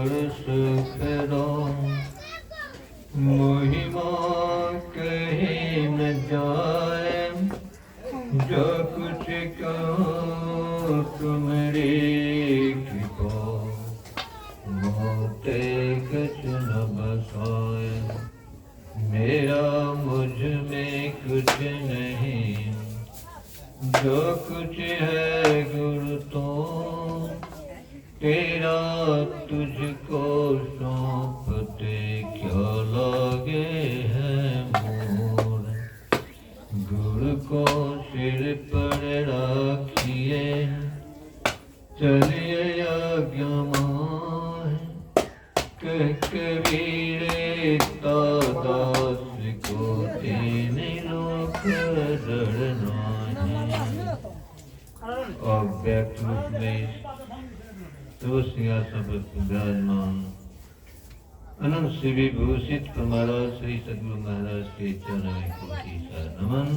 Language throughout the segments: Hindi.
बड़ सुख दो, महिमा कही न जाए, जो कुछ कहो तुम्हारी कृपा, मोते कुछ न बसाए। मेरा मुझ में कुछ नहीं, जो कुछ है गुरु तो तेरा, तुझको सौंपते क्या लागे है मोर। गुरु को सिर पर रखिए, चलिए यज्ञ माहे, कह कबीर दास को तेने लोक डरना है। और व्यक्त रूप में तो सिंहासन पर विराजमान अनंत से विभूषित हमारा श्री सद्गुरु महाराज के चरणों में कोटि सा नमन।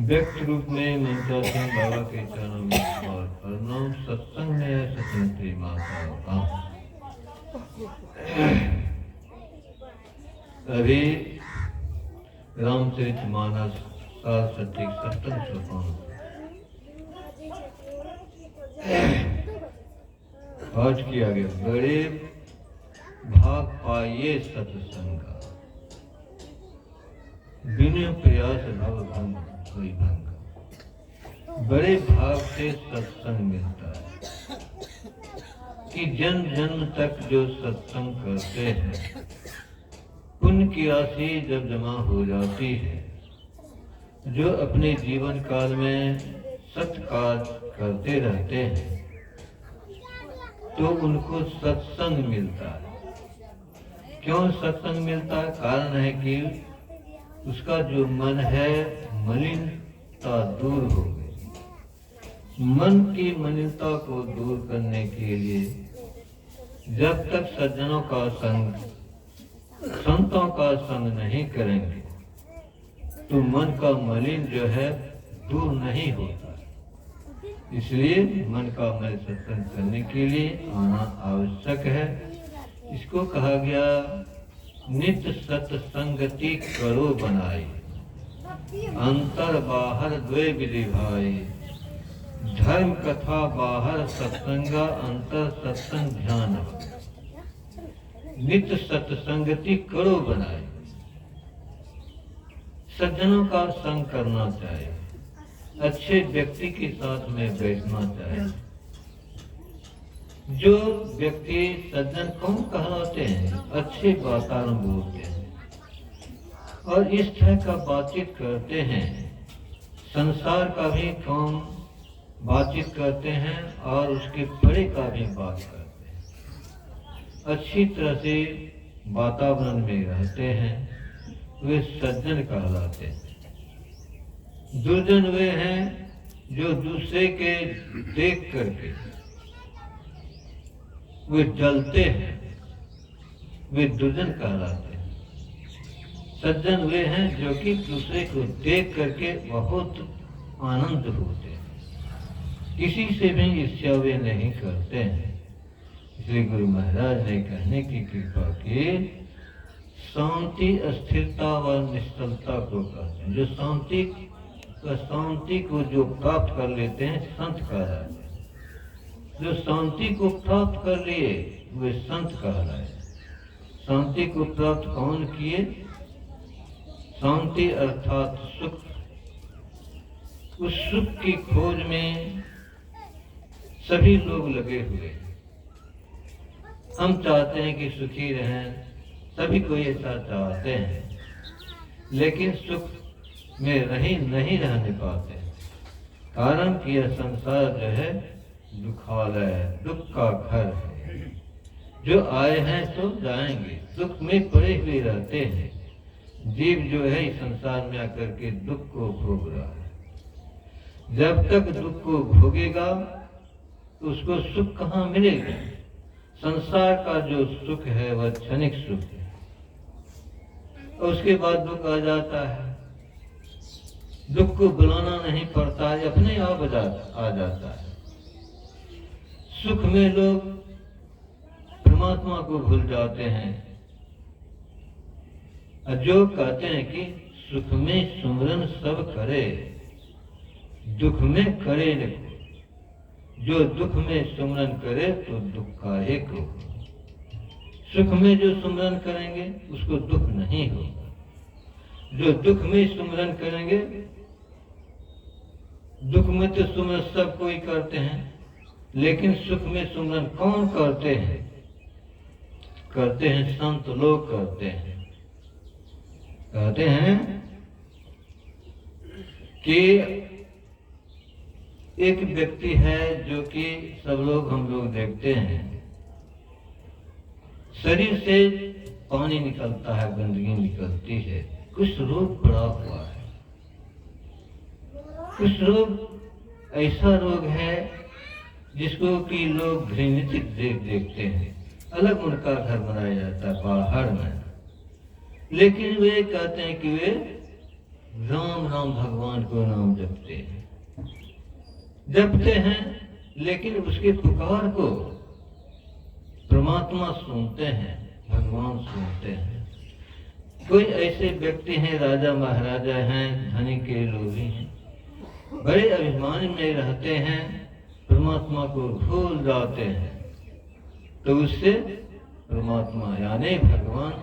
व्यक्त रूप में मनसा सिंह बाबा के चरणों में और प्रणाम। सत्संग में सतंत्री माता का अभी रामचरितमानस 7:57 श्लोकों पाठ किया गया। बड़े भाग पाइए सत्संगा, बिना प्रयास भव भंग कोई भंग। बड़े भाग से सत्संग मिलता है कि जन्म जन्म तक जो सत्संग करते हैं, पुण्य की राशि जब जमा हो जाती है, जो अपने जीवन काल में सत्कार्य करते रहते हैं, तो उनको सत्संग मिलता है। क्यों सत्संग मिलता है? कारण है कि उसका जो मन है मलिनता दूर हो गई। मन की मलिनता को दूर करने के लिए जब तक सज्जनों का संग, संतों का संग नहीं करेंगे, तो मन का मलिन जो है दूर नहीं होता। इसलिए मन का मल सत्संग करने के लिए आना आवश्यक है। इसको कहा गया नित्य सत्संगति करो बनाई, अंतर बाहर द्वे विधि भाई। धर्म कथा बाहर सत्संगा, अंतर सत्संग ध्यान। नित्य सत्संगति करो बनाई, सज्जनों का संग करना चाहिए, अच्छे व्यक्ति के साथ में बैठना चाहिए। जो व्यक्ति सज्जन कौन कहलाते हैं? अच्छे वातावरण बोलते हैं और इस तरह का बातचीत करते हैं। संसार का भी कौन बातचीत करते हैं और उसके परे का भी बात करते हैं। अच्छी तरह से वातावरण में रहते हैं, वे सज्जन कहलाते हैं। दुर्जन वे हैं जो दूसरे के देख करके वे जलते हैं, वे दुर्जन कहलाते हैं। सज्जन वे हैं जो कि दूसरे को देख करके बहुत आनंद होते हैं, किसी से भी ईर्ष्या वे नहीं करते हैं। इसलिए गुरु महाराज ने कहने की कृपा की, शांति स्थिरता व निश्चलता को कहते हैं। जो शांति को जो प्राप्त कर लेते हैं, संत कहलाते हैं। जो शांति को प्राप्त कर लिए वे संत कहलाए। शांति को प्राप्त कौन किए? शांति अर्थात सुख। उस सुख की खोज में सभी लोग लगे हुए। हम चाहते हैं कि सुखी रहें, सभी कोई ऐसा चाहते हैं, लेकिन सुख में नहीं रहने पाते। कारण कि यह संसार जो है दुखालय है, दुख का घर है। जो आए हैं तो जाएंगे, दुख में पड़े हुए रहते हैं। जीव जो है इस संसार में आकर के दुख को भोग रहा है। जब तक दुख को भोगेगा तो उसको सुख कहाँ मिलेगा? संसार का जो सुख है वह क्षणिक सुख है, और उसके बाद दुख आ जाता है। दुख को बुलाना नहीं पड़ता है, अपने आप आ जाता है। सुख में लोग परमात्मा को भूल जाते हैं। जो कहते हैं कि सुख में सुमरन सब करे, दुख में करे न को। जो दुख में सुमरन करे तो दुख काहे को। सुख में जो सुमरन करेंगे उसको दुख नहीं होगा। जो दुख में सुमरन करेंगे, दुख में तो सुमरन सब कोई करते हैं, लेकिन सुख में सुमरन कौन करते हैं? करते हैं संत लोग करते हैं। कहते हैं कि एक व्यक्ति है जो कि सब लोग हम लोग देखते हैं, शरीर से पानी निकलता है, गंदगी निकलती है, कुछ रोग पड़ा हुआ है। कुछ रोग ऐसा रोग है जिसको कि लोग घृणित देखते हैं। अलग उनका घर बनाया जाता है पहाड़ में, लेकिन वे कहते हैं कि वे राम राम भगवान को नाम जपते हैं, लेकिन उसके पुकार को परमात्मा सुनते हैं, भगवान सुनते हैं। कोई ऐसे व्यक्ति हैं, राजा महाराजा हैं, धनी के लोग हैं, बड़े अभिमान में रहते हैं, परमात्मा को भूल जाते हैं, तो उससे परमात्मा यानी भगवान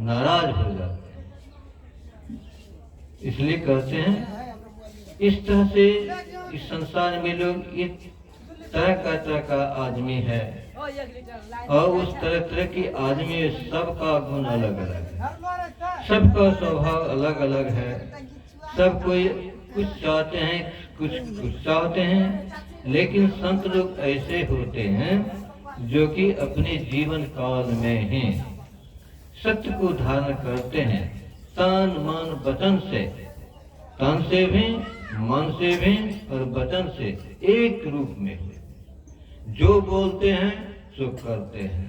नाराज हो जाते हैं। इसलिए कहते हैं इस तरह से इस संसार में लोग इस तरह का आदमी है, और उस तरह की आदमी सबका गुण अलग अलग है, सबका स्वभाव अलग अलग है। सब कोई कुछ चाहते हैं, कुछ चाहते हैं, लेकिन संत लोग ऐसे होते हैं जो कि अपने जीवन काल में ही सत्य को धारण करते हैं, तन मन वचन से, तन से भी, मन से भी और वचन से एक रूप में। जो बोलते हैं सो करते हैं,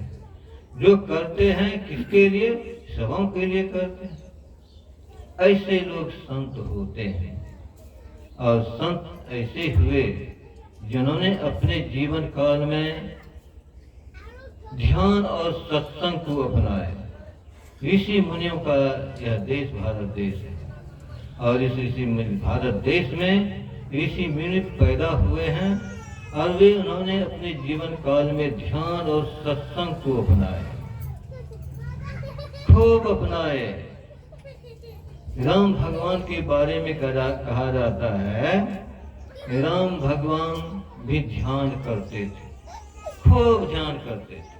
जो करते हैं किसके लिए? सबों के लिए करते हैं। ऐसे लोग संत होते हैं। और संत ऐसे हुए जिन्होंने अपने जीवन काल में ध्यान और सत्संग को अपनाया। ऋषि मुनियों का यह देश भारत देश है, और इस ऋषि भारत देश में ऋषि मुनि पैदा हुए हैं, और वे उन्होंने अपने जीवन काल में ध्यान और सत्संग को अपनाए, खूब अपनाए। राम भगवान के बारे में कहा जाता है, राम भगवान भी ध्यान करते थे, खूब ध्यान करते थे।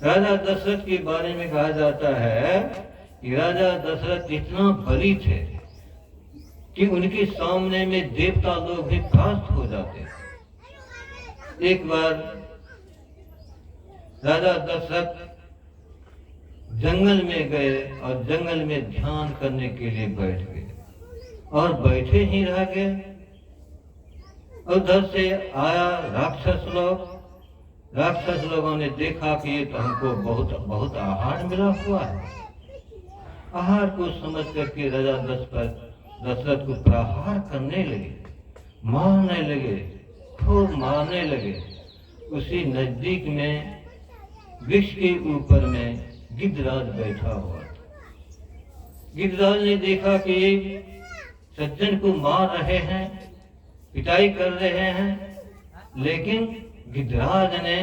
राजा दशरथ के बारे में कहा जाता है कि राजा दशरथ इतना बली थे कि उनके सामने में देवता लोग भी त्रास्त हो जाते थे। एक बार राजा दशरथ जंगल में गए और जंगल में ध्यान करने के लिए बैठ गए, और बैठे ही रह गए। उधर से आया राक्षस लोगों ने देखा कि ये तो हमको बहुत आहार मिला हुआ है। आहार को समझ करके राजा दशरथ को प्रहार करने लगे, मारने लगे, खूब मारने लगे। उसी नजदीक में वृक्ष के ऊपर में गिद्धराज बैठा हुआ था। गिद्धराज ने देखा कि ये सज्जन को मार रहे हैं, पिटाई कर रहे हैं, लेकिन गिद्धराज ने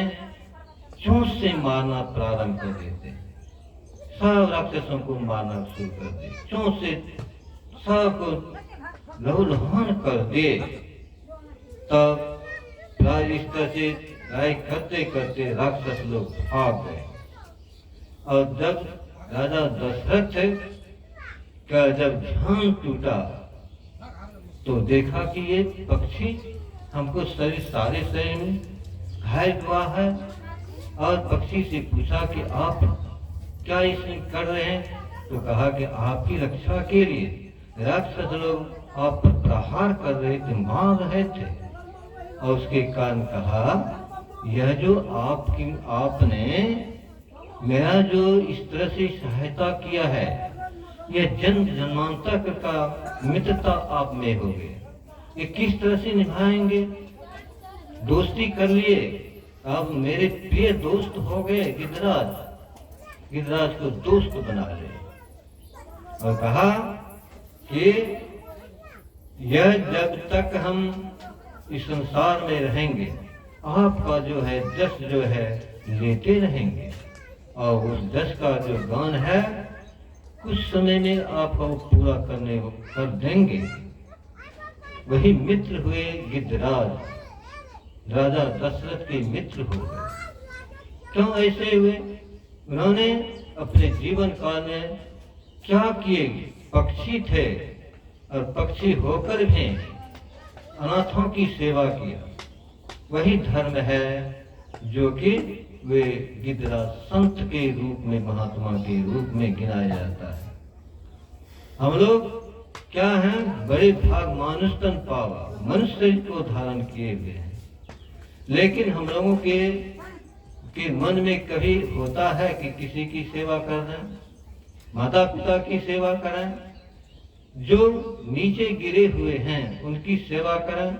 चोंच से मारना प्रारंभ कर देते, सब राक्षसों को मारना शुरू कर दे, चोंच से सबको लहूलुहान कर दे। तब इस तरह से लड़ाई करते करते राक्षस लोग भाग गए। और जब राजा दशरथ का जब ध्यान टूटा तो देखा कि ये पक्षी हमको सारे शरीर में घायल हुआ है, और पक्षी से पूछा कि आप क्या इसमें कर रहे हैं? तो कहा कि आपकी रक्षा के लिए राक्षस लोग आप पर प्रहार कर रहे थे, मार रहे थे। और उसके कारण कहा, यह जो आपने मेरा जो इस तरह से सहायता किया है, यह जन्म जन्मांतर का मित्रता आप में हो गए, ये किस तरह से निभाएंगे? दोस्ती कर लिए, आप मेरे प्रिय दोस्त हो गए गिद्धराज, गिद्धराज को दोस्त बना ले। और कहा कि यह जब तक हम इस संसार में रहेंगे आपका जो है जस जो है लेते रहेंगे, और उस जस का जो गान है कुछ समय में आपका पूरा कर देंगे। वही मित्र हुए गिद्धराज, राजा दशरथ के मित्र हो गए। क्यों ऐसे हुए? उन्होंने अपने जीवन काल में क्या किए? पक्षी थे और पक्षी होकर भी अनाथों की सेवा किया। वही धर्म है जो कि वे गिद्धराज संत के रूप में, महात्मा के रूप में गिनाया जाता है। हम लोग क्या हैं? बड़े भाग मानुष तन पावा, मनुष्य को धारण किए हुए हैं। लेकिन हम लोगों के मन में कभी होता है कि किसी की सेवा कर रहे हैं, माता पिता की सेवा करें, जो नीचे गिरे हुए हैं उनकी सेवा करें?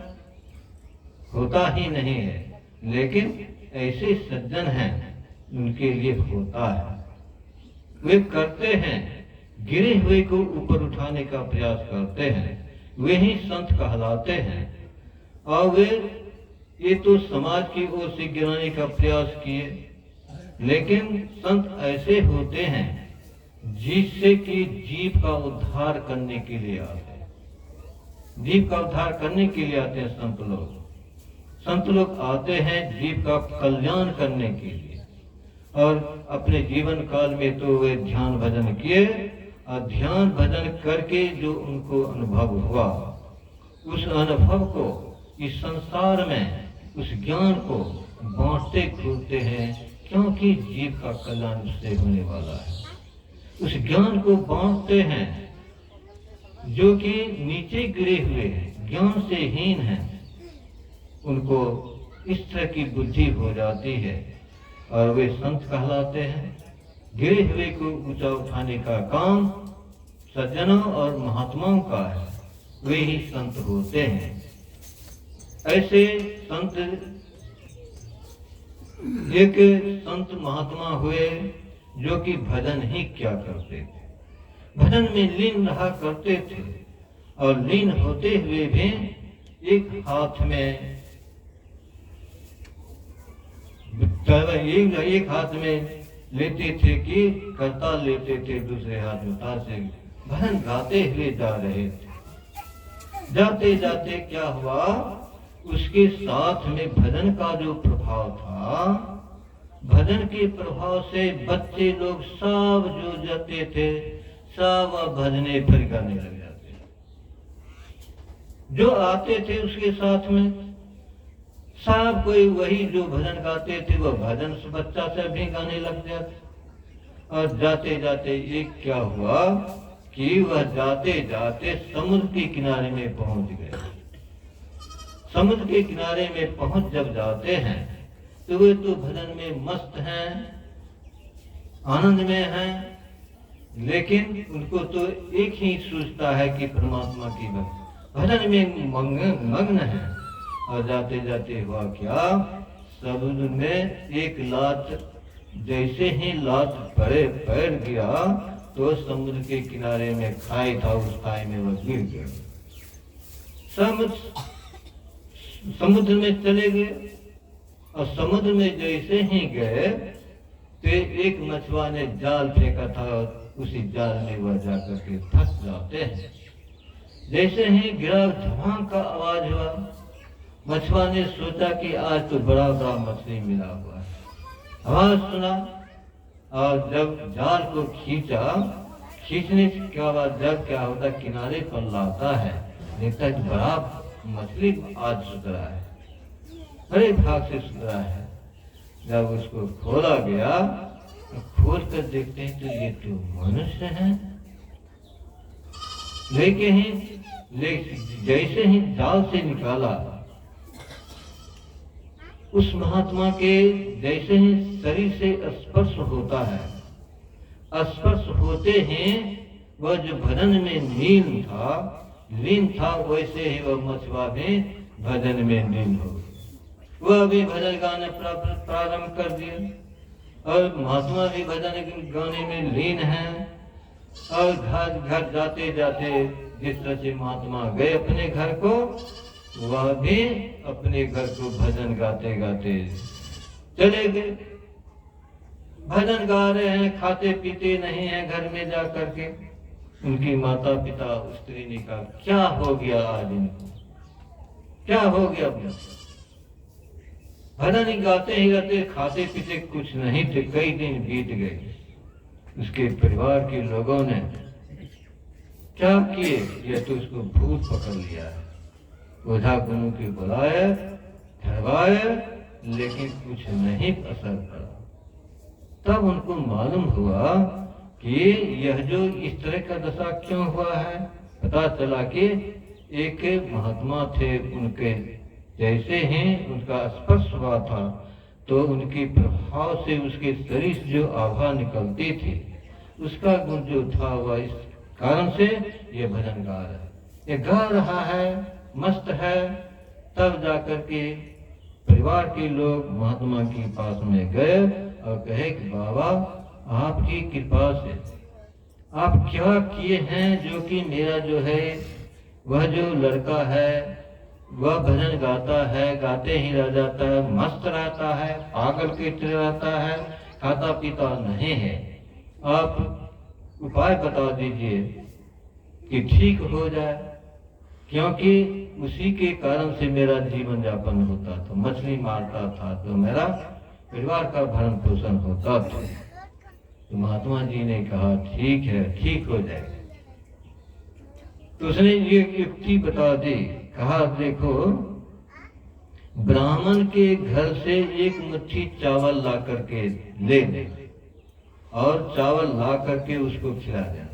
होता ही नहीं है। लेकिन ऐसे सज्जन हैं उनके लिए होता है, वे करते हैं, गिरे हुए को ऊपर उठाने का प्रयास करते हैं, वे ही संत कहलाते हैं। और वे ये तो समाज की ओर से गिराने का प्रयास किए, लेकिन संत ऐसे होते हैं जिससे कि जीव का उद्धार करने के लिए आते हैं। जीव का उद्धार करने के लिए आते हैं संत लोग। संत लोग आते हैं जीव का कल्याण करने के लिए। और अपने जीवन काल में तो वे ध्यान भजन किए, और ध्यान भजन करके जो उनको अनुभव हुआ, उस अनुभव को इस संसार में, उस ज्ञान को बांटते घूरते हैं, क्योंकि जीव का कल्याण उससे होने वाला है। उस ज्ञान को बांटते हैं जो कि नीचे गिरे हुए हैं, ज्ञान से हीन हैं, उनको इस तरह की बुद्धि हो जाती है और वे संत कहलाते हैं। गिरे हुए को ऊंचा उठाने का काम सज्जनों और महात्माओं का है, वे ही संत होते हैं। ऐसे संत, एक संत महात्मा हुए जो कि भजन ही क्या करते थे, भजन में लीन रहा करते थे। और लीन होते हुए भी एक हाथ में एक हाथ में लेते थे कि करताल लेते थे, दूसरे हाथ में तार से भजन गाते हुए जा रहे थे। जाते जाते क्या हुआ, उसके साथ में भजन का जो प्रभाव था, भजन के प्रभाव से बच्चे लोग सब जो जाते थे सब भजने फिर गाने लग जाते। जो आते थे उसके साथ में सब कोई वही जो भजन गाते थे वो भजन बच्चा से भी गाने लग जाते। और जाते जाते एक क्या हुआ कि वह जाते जाते समुद्र के किनारे में पहुंच गए। समुद्र के किनारे में पहुंच जब जाते हैं तो वे तो भजन में मस्त हैं, आनंद में हैं, लेकिन उनको तो एक ही सोचता है कि परमात्मा की भजन में मग्न है। और जाते जाते हुआ क्या, समुद्र में एक लात, जैसे ही लात पैर गया तो समुद्र के किनारे में खाई था, उस खाई में वह गिर गया। समुद्र में चले गए और समुद्र में जैसे ही गए तो एक मछुआ ने जाल फेंका था, उसी जाल में वह जाकर के फंस जाते हैं। जैसे ही गिरा, धमाम का आवाज हुआ, मछुआ ने सोचा कि आज तो बड़ा बड़ा मछली मिला हुआ है। आवाज सुना और जब जाल को खींचने के बाद जब क्या होता, किनारे पर लाता है, देखता है बड़ा मछली आज सुधरा है, बड़े भाग से सुधरा है। जब उसको खोला गया, खोल कर देखते हैं तो ये तो मनुष्य है। जैसे ही जाल से निकाला, उस महात्मा के जैसे ही शरीर से स्पर्श होता है, स्पर्श होते हैं वह जो भजन में लीन था, वैसे ही वह मछुआ भी भजन में लीन हो। वह भी भजन गाने प्रारंभ कर दिए और महात्मा भी भजन गाने में लीन हैं। और घर घर जाते जाते जिस तरह से महात्मा गए अपने घर को, वह भी अपने घर को भजन गाते गाते चले गए। भजन गा रहे हैं, खाते पीते नहीं है घर में जा करके। उनकी माता पिता स्त्री ने कहा, क्या हो गया आज इनको, क्या हो गया? भजन गाते ही रहते, खाते पीते कुछ नहीं थे। कई दिन बीत गए। उसके परिवार के लोगों ने क्या किए, ये तो उसको भूत पकड़ लिया है। ओझा गुरु के बुलाए, ठहराए, लेकिन कुछ नहीं असर पड़ा। तब उनको मालूम हुआ कि यह जो इस तरह का दशा क्यों हुआ है। पता चला कि एक महात्मा थे, उनके जैसे ही उनका स्पर्श हुआ था तो उनके प्रभाव से उसके शरीर से जो आभा निकलती थी, उसका गुण जो था वह इस कारण से ये भजन गा रहा है, ये गा रहा है, मस्त है। तब जाकर के परिवार के लोग महात्मा के पास में गए और कहे कि बाबा, आपकी कृपा से आप क्या किए हैं जो कि मेरा जो है वह जो लड़का है वह भजन गाता है, गाते ही रह जाता है, मस्त रहता है, पागल की तरह रहता है, खाता पीता नहीं है। आप उपाय बता दीजिए कि ठीक हो जाए, क्योंकि उसी के कारण से मेरा जीवन यापन होता था। मछली मारता था तो मेरा परिवार का भरण पोषण होता था। तो महात्मा जी ने कहा, ठीक है, ठीक हो जाएगा। तो उसने ये युक्ति बता दी। कहा, देखो, ब्राह्मण के घर से एक मुट्ठी चावल ला करके ले ले और चावल ला करके उसको खिला देना।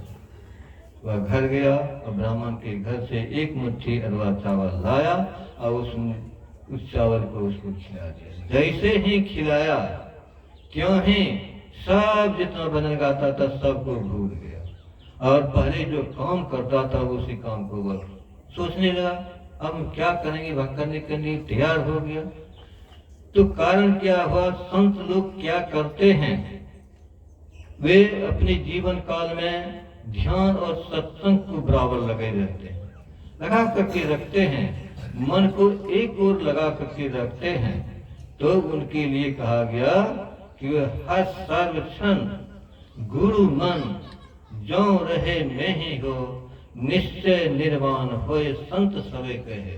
वह घर गया और ब्राह्मण के घर से एक मुट्ठी अरवा चावल लाया और उस चावल को उसको खिला दिया। जैसे ही खिलाया, क्यों ही सब जितना भजन गाता था सबको भूल गया और पहले जो काम करता था उसी काम को वह सोचने लगा, अब हम क्या करेंगे, वह करने के लिए तैयार हो गया। तो कारण क्या हुआ, संत लोग क्या करते हैं, वे अपने जीवन काल में ध्यान और सत्संग को बराबर लगे रहते हैं, लगा करके रखते हैं, मन को एक ओर लगा करके रखते हैं। तो उनके लिए कहा गया कि वे हर सर्व क्षण गुरु मन जो रहे में ही हो, निश्चय निर्वाण होए संत सवे कहे।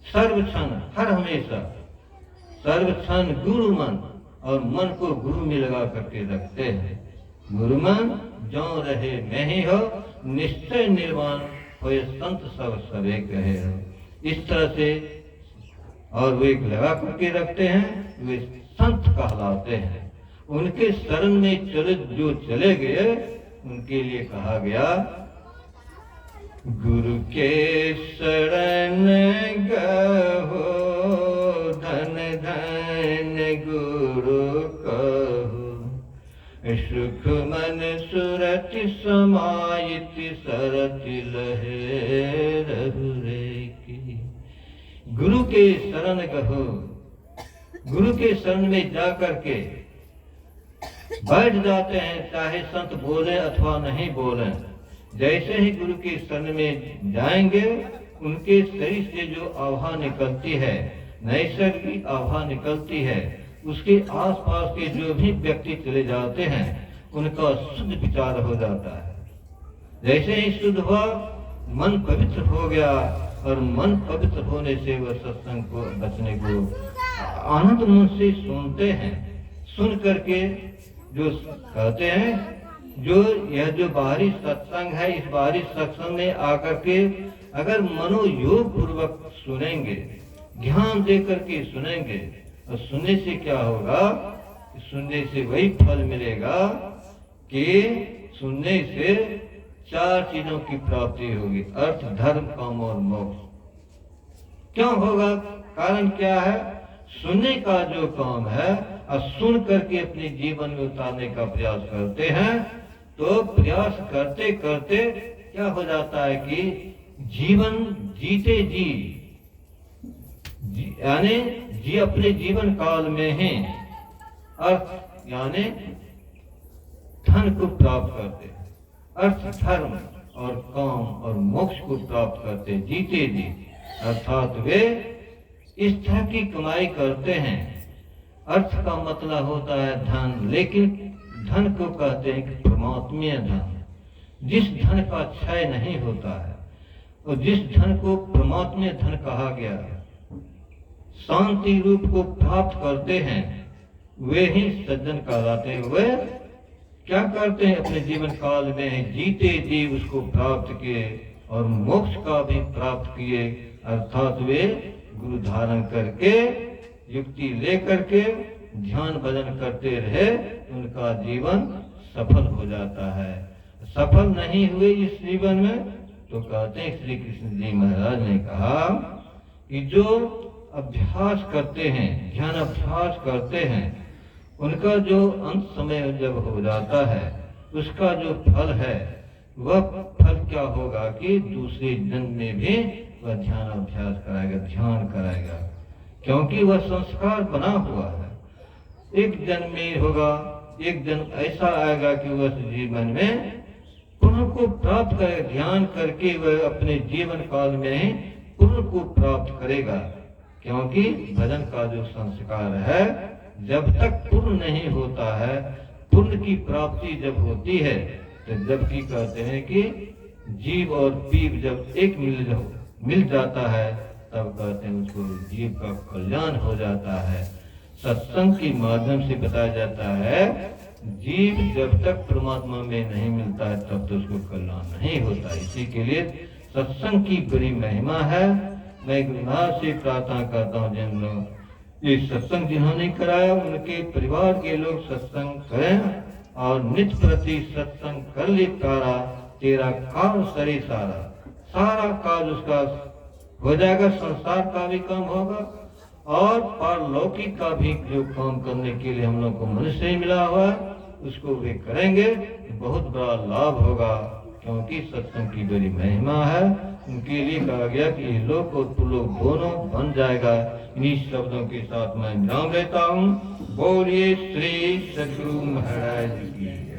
सर्व क्षण, हर हमेशा सर्व क्षण गुरु मन, और मन को गुरु में लगा करके रखते हैं। गुरु मन जो रहे में ही हो, निश्चय निर्वाण होए संत सब सवे कहे हो। इस तरह से और वे लगा करके रखते हैं, वे संत कहलाते हैं। उनके शरण में जो चले गए, उनके लिए कहा गया, गुरु के शरण गहो, धन धन गुरु कहो, सुख मन सुरति समायति सरति लहे रहुरे की। गुरु के शरण गहो, गुरु के शरण में जा करके बैठ जाते हैं, चाहे संत बोले अथवा नहीं बोले। जैसे ही गुरु के शरण में जाएंगे, उनके शरीर से जो आभा निकलती है, नैसर्गिक आभा निकलती है, उसके आसपास के जो भी व्यक्ति चले जाते हैं, उनका शुद्ध विचार हो जाता है। जैसे ही शुद्ध हुआ, मन पवित्र हो गया, और मन पवित्र होने से वह सत्संग को बचने को आनंद मन से सुनते हैं। सुन करके जो कहते हैं, जो यह जो बाहरी सत्संग है, इस बाहरी सत्संग में आकर के अगर मनोयोग पूर्वक सुनेंगे, ध्यान दे करके सुनेंगे, और सुनने से क्या होगा, सुनने से वही फल मिलेगा कि सुनने से 4 चीजों की प्राप्ति होगी, अर्थ, धर्म, काम और मोक्ष। क्यों होगा, कारण क्या है, सुनने का जो काम है, और सुन करके अपने जीवन में उतारने का प्रयास करते हैं, तो प्रयास करते करते क्या हो जाता है कि जीवन जीते जी यानी जी अपने जीवन काल में ही अर्थ यानी धन को प्राप्त करते हैं, अर्थ धर्म और काम और मोक्ष को प्राप्त करते जीते जी, अर्थात वे इस तरह की कमाई करते हैं। अर्थ का मतलब होता है धन, लेकिन धन को कहते हैं कि परमात्मीय धन, जिस धन का क्षय नहीं होता है और जिस धन को परमात्मीय धन कहा गया, शांति रूप को प्राप्त करते हैं, वे ही सज्जन कहलाते हैं। वे क्या करते हैं? अपने जीवन काल में जीते जी उसको प्राप्त किए और मोक्ष का भी प्राप्त किए, अर्थात वे गुरु धारण करके युक्ति लेकर के ध्यान भजन करते रहे, उनका जीवन सफल हो जाता है। सफल नहीं हुए इस जीवन में तो कहते हैं, श्री कृष्ण जी महाराज ने कहा कि जो अभ्यास करते हैं, ध्यान अभ्यास करते हैं, उनका जो अंत समय जब हो जाता है, उसका जो फल है वह फल क्या होगा कि दूसरे जन्म में भी वह ध्यान अभ्यास कराएगा, ध्यान कराएगा, क्योंकि वह संस्कार बना हुआ है। एक जन्म में होगा, एक जन्म ऐसा आएगा कि वह जीवन में पुण्य को प्राप्त करेगा, ध्यान करके वह अपने जीवन काल में पुण्य को प्राप्त करेगा, क्योंकि भजन का जो संस्कार है, जब तक पुण्य नहीं होता है, पुण्य की प्राप्ति जब होती है तो जबकि कहते हैं कि जीव और पीव जब एक मिल जाता है, तब कहते हैं उसको जीव का कल्याण हो जाता है। सत्संग के माध्यम से बताया जाता है, जीव जब तक परमात्मा में नहीं मिलता है तब तो उसको कल्याण नहीं होता। इसी के लिए सत्संग की बड़ी महिमा है। मैं गुरुनाथ से प्रार्थना करता हूँ, जिन लोग ये सत्संग जिन्होंने कराया, उनके परिवार के लोग सत्संग करें और नित्य प्रति सत्संग कर ले तारा, तेरा काम सरे सारा, सारा काज उसका हो जाएगा, संसार का भी काम होगा और पारलौकिक का भी जो काम करने के लिए हम लोग को मनुष्य ही मिला हुआ है, उसको वे करेंगे तो बहुत बड़ा लाभ होगा, क्योंकि सत्संग की बड़ी महिमा है। उनके लिए कहा गया कि लोक और पुलोक दोनों बन जाएगा। इन्हीं शब्दों के साथ मैं विराम लेता हूँ। बोलिए श्री सद्गुरु महाराज की जय।